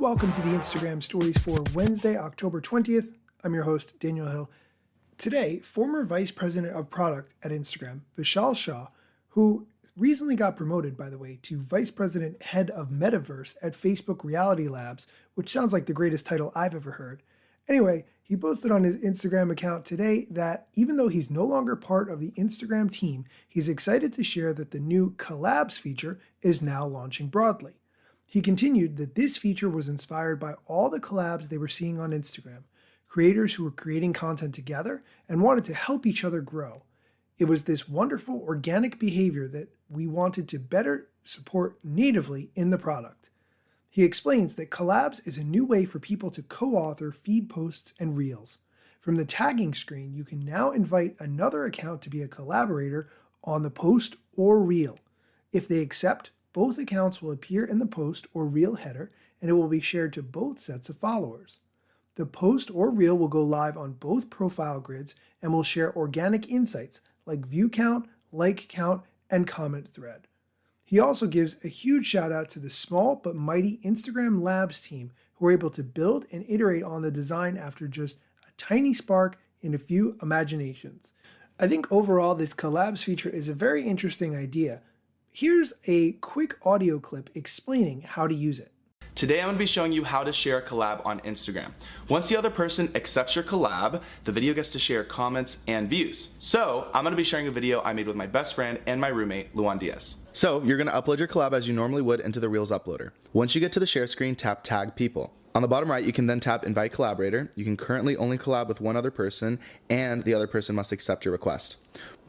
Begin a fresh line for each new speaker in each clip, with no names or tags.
welcome to the Instagram stories for Wednesday, October 20th. I'm your host, Daniel Hill. Today, former Vice President of Product at Instagram, Vishal Shah, who recently got promoted, by the way, to Vice President Head of Metaverse at Facebook Reality Labs, which sounds like the greatest title I've ever heard. Anyway, he posted on his Instagram account today that even though he's no longer part of the Instagram team, he's excited to share that the new Collabs feature is now launching broadly. He continued that this feature was inspired by all the collabs they were seeing on Instagram, creators who were creating content together and wanted to help each other grow. It was this wonderful organic behavior that we wanted to better support natively in the product. He explains that Collabs is a new way for people to co-author feed posts and reels. From the tagging screen, you can now invite another account to be a collaborator on the post or reel. If they accept, both accounts will appear in the post or reel header, and it will be shared to both sets of followers. The post or reel will go live on both profile grids and will share organic insights like view count, like count, and comment thread. He also gives a huge shout out to the small but mighty Instagram Labs team who were able to build and iterate on the design after just a tiny spark in a few imaginations. I think overall this Collabs feature is a very interesting idea. Here's a quick audio clip explaining how to use it.
Today I'm going to be showing you how to share a collab on Instagram. Once the other person accepts your collab, the video gets to share comments and views. So I'm going to be sharing a video I made with my best friend and my roommate, Luan Diaz. So you're going to upload your collab as you normally would into the Reels uploader. Once you get to the share screen, tap Tag People. On the bottom right, you can then tap Invite Collaborator. You can currently only collab with one other person, and the other person must accept your request.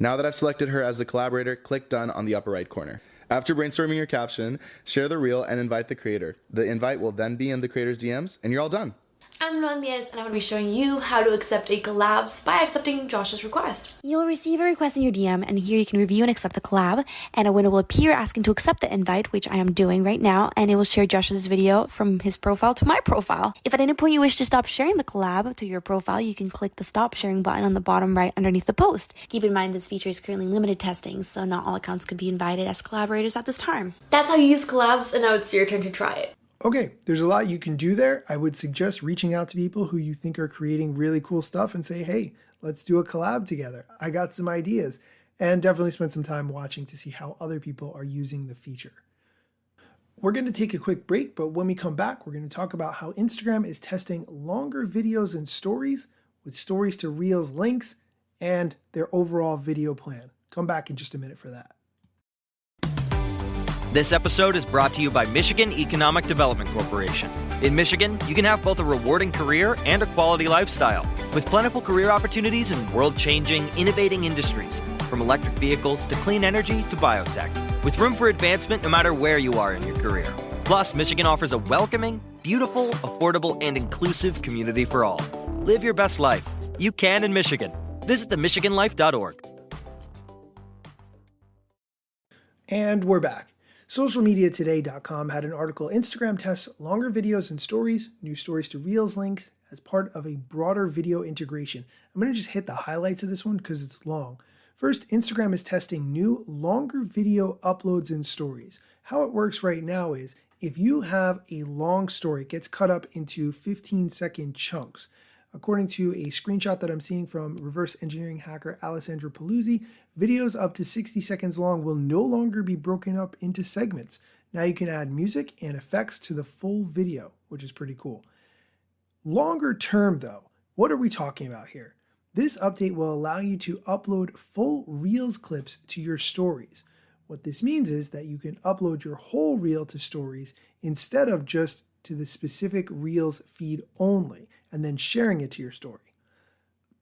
Now that I've selected her as the collaborator, click Done on the upper right corner. After brainstorming your caption, share the reel and invite the creator. The invite will then be in the creator's DMs, and you're all done.
I'm Luan Diaz, and I'm going to be showing you how to accept a collabs by accepting Josh's request.
You'll receive a request in your DM, and here you can review and accept the collab, and a window will appear asking to accept the invite, which I am doing right now, and it will share Josh's video from his profile to my profile. If at any point you wish to stop sharing the collab to your profile, you can click the stop sharing button on the bottom right underneath the post. Keep in mind this feature is currently limited testing, so not all accounts could be invited as collaborators at this time.
That's how you use collabs, and now it's your turn to try it.
Okay, there's a lot you can do there. I would suggest reaching out to people who you think are creating really cool stuff and say, hey, let's do a collab together. I got some ideas. And definitely spend some time watching to see how other people are using the feature. We're going to take a quick break, but when we come back, we're going to talk about how Instagram is testing longer videos and stories with stories to Reels links and their overall video plan. Come back in just a minute for that.
This episode is brought to you by Michigan Economic Development Corporation. In Michigan, you can have both a rewarding career and a quality lifestyle, with plentiful career opportunities in world-changing, innovating industries, from electric vehicles to clean energy to biotech, with room for advancement no matter where you are in your career. Plus, Michigan offers a welcoming, beautiful, affordable, and inclusive community for all. Live your best life. You can in Michigan. Visit themichiganlife.org.
And we're back. Socialmediatoday.com had an article, Instagram tests longer videos and stories, new stories to Reels links as part of a broader video integration. I'm going to just hit the highlights of this one because it's long. First, Instagram is testing new longer video uploads and stories. How it works right now is if you have a long story, it gets cut up into 15-second chunks. According to a screenshot that I'm seeing from reverse engineering hacker Alessandro Paluzzi, videos up to 60 seconds long will no longer be broken up into segments. Now you can add music and effects to the full video, which is pretty cool. Longer term though, what are we talking about here? This update will allow you to upload full Reels clips to your stories. What this means is that you can upload your whole reel to stories instead of just to the specific Reels feed only, and then sharing it to your story.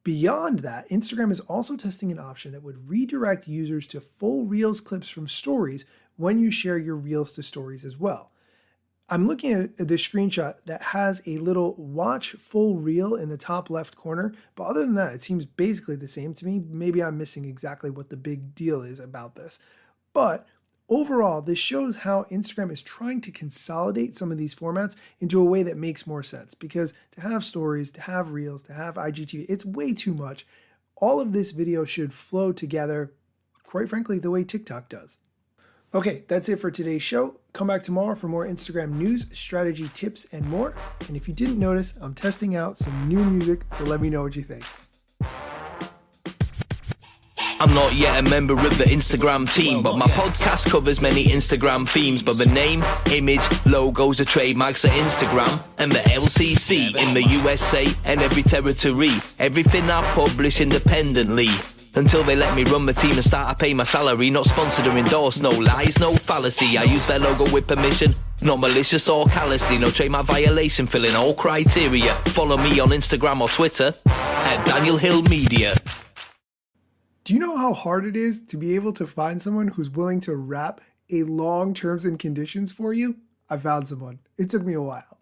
Beyond that, Instagram is also testing an option that would redirect users to full Reels clips from stories when you share your Reels to stories as well. I'm looking at the screenshot that has a little watch full reel in the top left corner, but other than that, it seems basically the same to me. Maybe I'm missing exactly what the big deal is about this. But overall, this shows how Instagram is trying to consolidate some of these formats into a way that makes more sense, because to have stories, to have Reels, to have IGTV, it's way too much. All of this video should flow together, quite frankly, the way TikTok does. Okay, that's it for today's show. Come back tomorrow for more Instagram news, strategy, tips, and more. And if you didn't notice, I'm testing out some new music, so let me know what you think.
I'm not yet a member of the Instagram team, but my podcast covers many Instagram themes. But the name, image, logos are trademarks of Instagram and the LCC in the USA and every territory. Everything I publish independently. Until they let me run my team and start to pay my salary. Not sponsored or endorsed, no lies, no fallacy. I use their logo with permission, not malicious or callously. No trademark violation, filling all criteria. Follow me on Instagram or Twitter at Daniel Hill Media.
Do you know how hard it is to be able to find someone who's willing to wrap a long terms and conditions for you? I found someone. It took me a while.